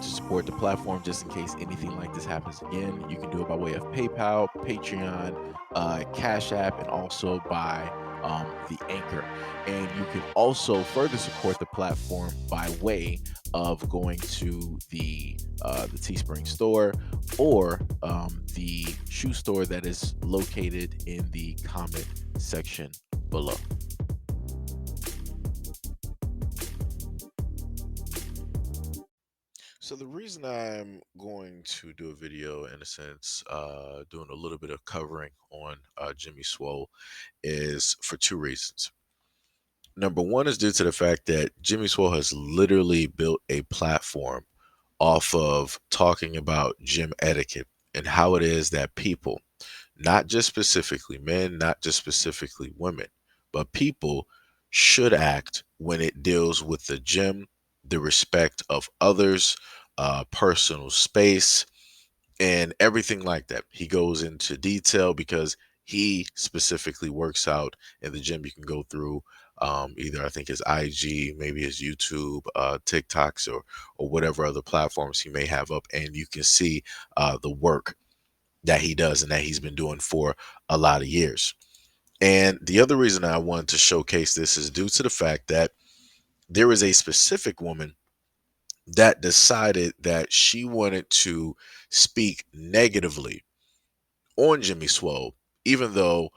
want to support the platform just in case anything like this happens again, you can do it by way of PayPal, Patreon, Cash App, and also by the Anchor. And you can also further support the platform by way of going to the Teespring store or the shoe store that is located in the comment section below. So the reason I'm going to do a video, in a sense, doing a little bit of covering on Jimmy Swole, is for two reasons. Number one is due to the fact that Jimmy Swole has literally built a platform off of talking about gym etiquette and how it is that people, not just specifically men, not just specifically women, but people should act when it deals with the gym, the respect of others, personal space, and everything like that. He goes into detail because he specifically works out in the gym. You can go through either I think his IG, maybe his YouTube, TikToks, or whatever other platforms he may have up, and you can see the work that he does and that he's been doing for a lot of years. And the other reason I wanted to showcase this is due to the fact that there is a specific woman that decided that she wanted to speak negatively on Jimmy Swole, even though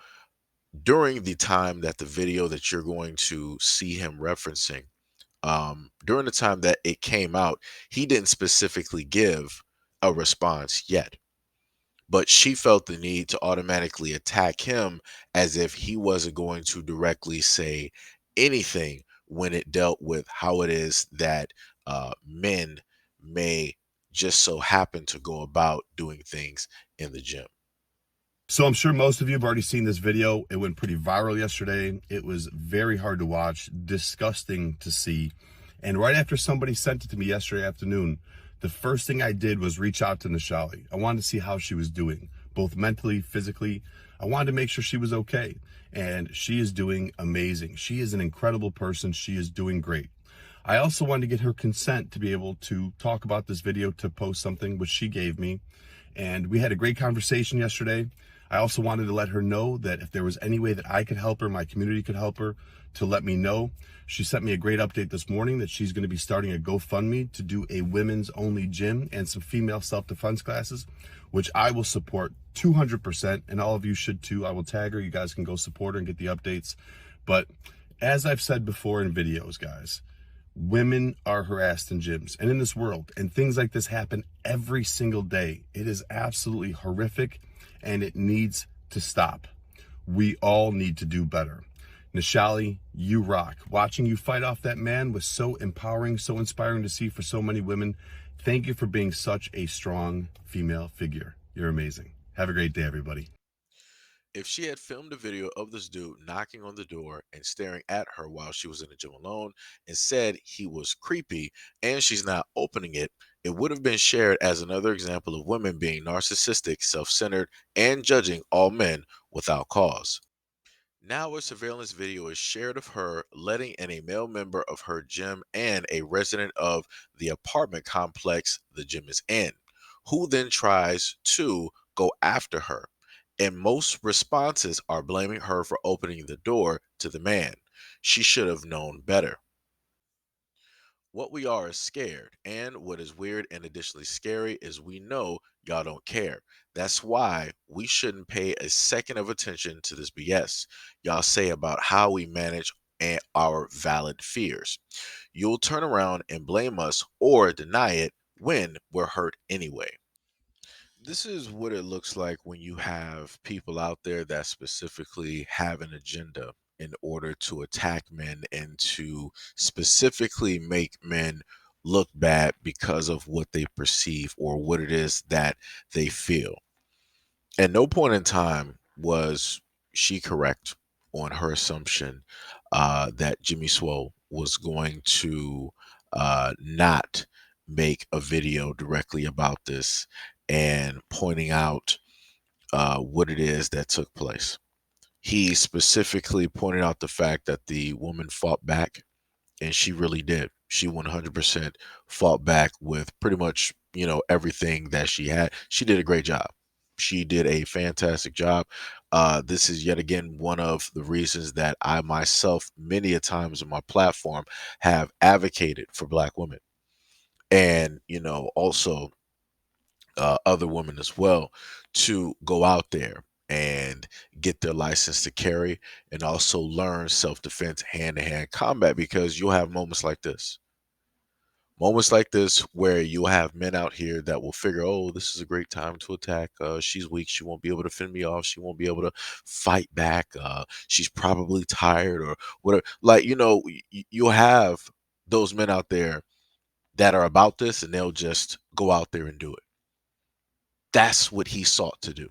during the time that the video that you're going to see him referencing, during the time that it came out, he didn't specifically give a response yet. But she felt the need to automatically attack him as if he wasn't going to directly say anything when it dealt with how it is that men may just so happen to go about doing things in the gym. So I'm sure most of you have already seen this video. It went pretty viral yesterday. It was very hard to watch, disgusting to see. And right after somebody sent it to me yesterday afternoon, the first thing I did was reach out to Nishali. I wanted to see how she was doing, both mentally, physically. I wanted to make sure she was okay. And she is doing amazing. She is an incredible person. She is doing great. I also wanted to get her consent to be able to talk about this video, to post something, which she gave me. And we had a great conversation yesterday. I also wanted to let her know that if there was any way that I could help her, my community could help her, to let me know. She sent me a great update this morning that she's going to be starting a GoFundMe to do a women's only gym and some female self-defense classes, which I will support 200%. And all of you should too. I will tag her. You guys can go support her and get the updates. But as I've said before in videos, guys, women are harassed in gyms and in this world, and things like this happen every single day. It is absolutely horrific and it needs to stop. We all need to do better. Nishali, you rock. Watching you fight off that man was so empowering, so inspiring to see for so many women. Thank you for being such a strong female figure. You're amazing. Have a great day, everybody. If she had filmed a video of this dude knocking on the door and staring at her while she was in the gym alone and said he was creepy and she's not opening it, it would have been shared as another example of women being narcissistic, self-centered, and judging all men without cause. Now a surveillance video is shared of her letting in a male member of her gym and a resident of the apartment complex the gym is in, who then tries to go after her. And most responses are blaming her for opening the door to the man. She should have known better. What we are is scared, and what is weird and additionally scary is we know y'all don't care. That's why we shouldn't pay a second of attention to this BS y'all say about how we manage our valid fears. You'll turn around and blame us or deny it when we're hurt anyway. This is what it looks like when you have people out there that specifically have an agenda in order to attack men and to specifically make men look bad because of what they perceive or what it is that they feel. At no point in time was she correct on her assumption that Jimmy Swole was going to not make a video directly about this and pointing out what it is that took place. He specifically pointed out the fact that the woman fought back, and she really did. She 100% fought back with pretty much, everything that she had. She did a great job. She did a fantastic job. This is yet again one of the reasons that I myself, many a times on my platform, have advocated for Black women, and also other women as well, to go out there and get their license to carry, and also learn self-defense, hand-to-hand combat, because you'll have moments like this where you'll have men out here that will figure, oh, this is a great time to attack. She's weak, she won't be able to fend me off, she won't be able to fight back, she's probably tired or whatever. Like, you'll have those men out there that are about this, and they'll just go out there and do it. That's what he sought to do.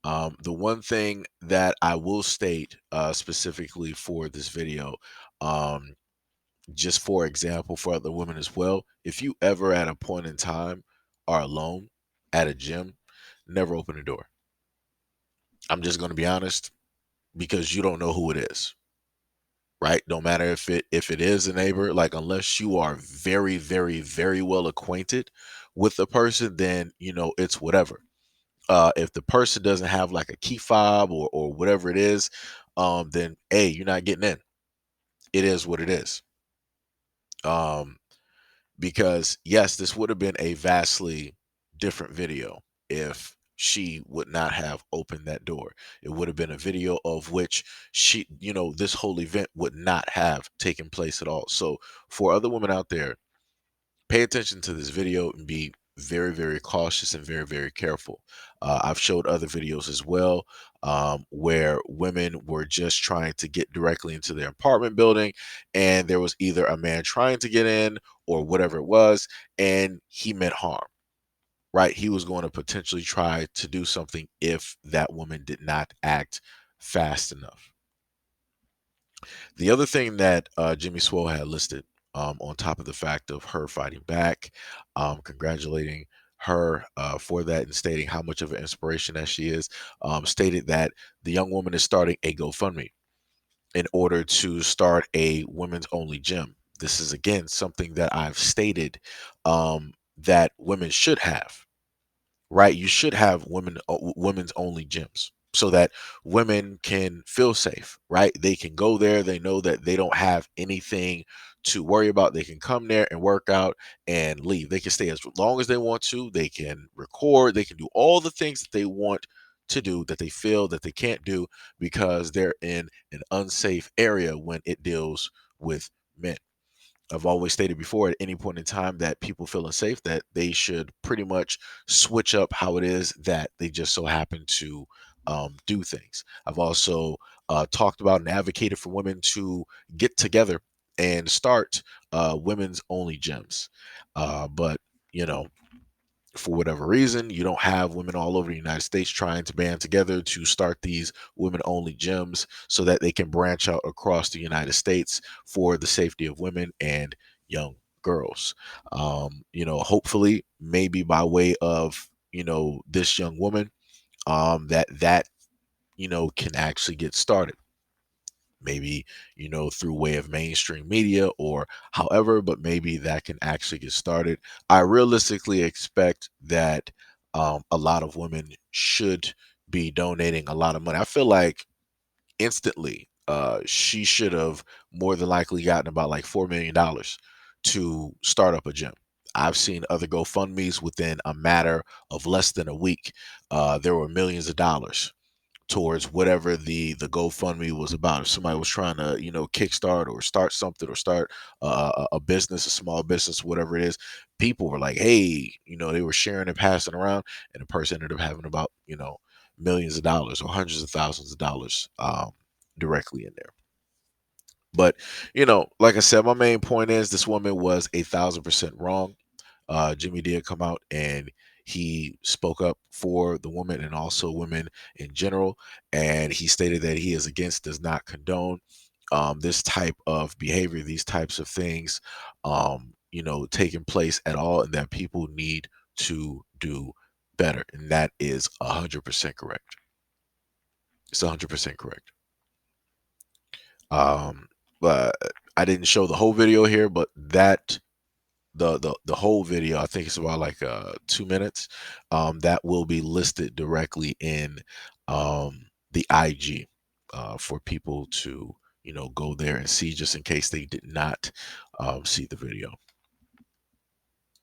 The one thing that I will state, specifically for this video, um, just for example, for other women as well, if you ever at a point in time are alone at a gym, never open the door. I'm just going to be honest, because you don't know who it is, right? Don't matter if it is a neighbor, like, unless you are very, very, very well acquainted with the person, then it's whatever. If the person doesn't have like a key fob or whatever it is, then hey, you're not getting in. It is what it is. Um, because yes, this would have been a vastly different video if she would not have opened that door. It would have been a video of which this whole event would not have taken place at all. So for other women out there, pay attention to this video and be very, very cautious and very, very careful. I've showed other videos as well, where women were just trying to get directly into their apartment building, and there was either a man trying to get in or whatever it was, and he meant harm. Right? He was going to potentially try to do something if that woman did not act fast enough. The other thing that Jimmy Swole had listed, on top of the fact of her fighting back, congratulating her for that, and stating how much of an inspiration that she is, stated that the young woman is starting a GoFundMe in order to start a women's only gym. This is again something that I've stated, that women should have, right? You should have women's only gyms, so that women can feel safe, right? They can go there, they know that they don't have anything to worry about. They can come there and work out and leave. They can stay as long as they want to. They can record, they can do all the things that they want to do, that they feel that they can't do because they're in an unsafe area when it deals with men. I've always stated before, at any point in time that people feel unsafe, that they should pretty much switch up how it is that they just so happen to do things. I've also talked about and advocated for women to get together and start women's only gyms. But, you know, for whatever reason, you don't have women all over the United States trying to band together to start these women only gyms so that they can branch out across the United States for the safety of women and young girls. Hopefully, maybe by way of, this young woman, that can actually get started, maybe through way of mainstream media or however, but maybe that can actually get started. I realistically expect that a lot of women should be donating a lot of money. I feel like instantly she should have more than likely gotten about like $4 million to start up a gym. I've seen other GoFundMe's within a matter of less than a week. There were millions of dollars towards whatever the GoFundMe was about. If somebody was trying to, kickstart or start something, or start a business, a small business, whatever it is, people were like, hey, they were sharing and passing around, and the person ended up having about, millions of dollars or hundreds of thousands of dollars directly in there. But, like I said, my main point is this woman was 1,000% wrong. Jimmy did come out and he spoke up for the woman and also women in general. And he stated that he is against, does not condone this type of behavior, these types of things, taking place at all, and that people need to do better. And that is 100% correct. It's 100% correct. Um, but I didn't show the whole video here, but that the whole video, I think it's about like 2 minutes. That will be listed directly in the IG for people to go there and see, just in case they did not see the video.